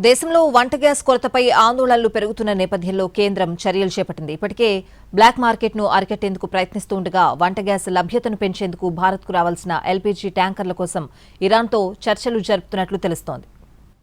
దేశంలో వంట గ్యాస్ కొరతపై ఆందోళనలు పెరుగుతున్న నేపథ్యంలో కేంద్రం చర్యలు చేపట్టింది. ఇప్పటికే బ్లాక్ మార్కెట్ను అరికట్టేందుకు ప్రయత్నిస్తుండగా వంట గ్యాస్ లభ్యతను పెంచేందుకు భారత్కు రావాల్సిన ఎల్పీజీ ట్యాంకర్ల కోసం ఇరాన్తో చర్చలు జరుపుతున్నట్లు తెలుస్తోంది.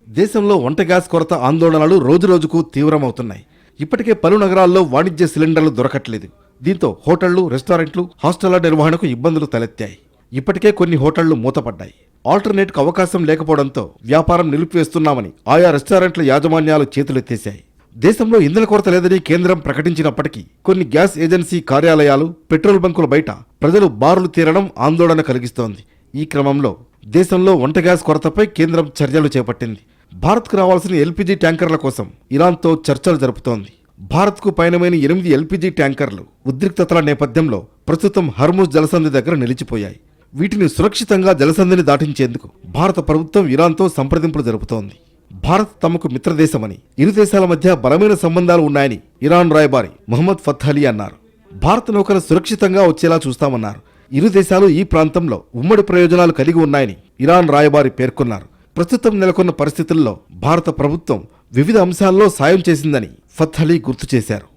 దేశంలో వంట గ్యాస్ కొరత ఆందోళనలు రోజురోజుకు తీవ్రమవుతున్నాయి. ఇప్పటికే పలు నగరాల్లో వాణిజ్య సిలిండర్లు దొరకట్లేదు. దీంతో హోటళ్లు, రెస్టారెంట్లు, హాస్టళ్ల నిర్వహణకు ఇబ్బందులు తలెత్తాయి. ఇప్పటికే కొన్ని హోటళ్లు మూతపడ్డాయి. ఆల్టర్నేట్కు అవకాశం లేకపోవడంతో వ్యాపారం నిలిపివేస్తున్నామని ఆయా రెస్టారెంట్ల యాజమాన్యాలు చేతులెత్తేశాయి. దేశంలో ఇంధన కొరత లేదని కేంద్రం ప్రకటించినప్పటికీ కొన్ని గ్యాస్ ఏజెన్సీ కార్యాలయాలు, పెట్రోల్ బంకుల బయట ప్రజలు బారులు తీరడం ఆందోళన కలిగిస్తోంది. ఈ క్రమంలో దేశంలో వంట గ్యాస్ కొరతపై కేంద్రం చర్యలు చేపట్టింది. భారత్కు రావాల్సిన ఎల్పీజీ ట్యాంకర్ల కోసం ఇరాన్తో చర్చలు జరుపుతోంది. భారత్కు పయనమైన 8 ఎల్పీజీ ట్యాంకర్లు ఉద్రిక్తతల నేపథ్యంలో ప్రస్తుతం హర్ముజ్ జలసంధి దగ్గర నిలిచిపోయాయి. వీటిని సురక్షితంగా జలసంధిని దాటించేందుకు భారత ప్రభుత్వం ఇరాన్తో సంప్రదింపులు జరుపుతోంది. భారత్ తమకు మిత్రదేశమని, ఇరు దేశాల మధ్య బలమైన సంబంధాలు ఉన్నాయని ఇరాన్ రాయబారి మొహమ్మద్ ఫత్ అలీ అన్నారు. భారత నౌకలు సురక్షితంగా వచ్చేలా చూస్తామన్నారు. ఇరు దేశాలు ఈ ప్రాంతంలో ఉమ్మడి ప్రయోజనాలు కలిగి ఉన్నాయని ఇరాన్ రాయబారి పేర్కొన్నారు. ప్రస్తుతం నెలకొన్న పరిస్థితుల్లో భారత ప్రభుత్వం వివిధ అంశాల్లో సాయం చేసిందని ఫత్ అలీ గుర్తు చేశారు.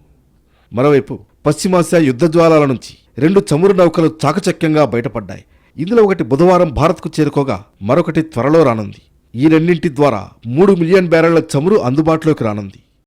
మరోవైపు పశ్చిమాసియా యుద్ధ జ్వాలాల నుంచి 2 చమురు నౌకలు చాకచక్యంగా బయటపడ్డాయి. ఇందులో ఒకటి బుధవారం భారత్కు చేరుకోగా మరొకటి త్వరలో రానుంది. ఈ రెండింటి ద్వారా 3 మిలియన్ బ్యారెళ్ల చమురు అందుబాటులోకి రానుంది.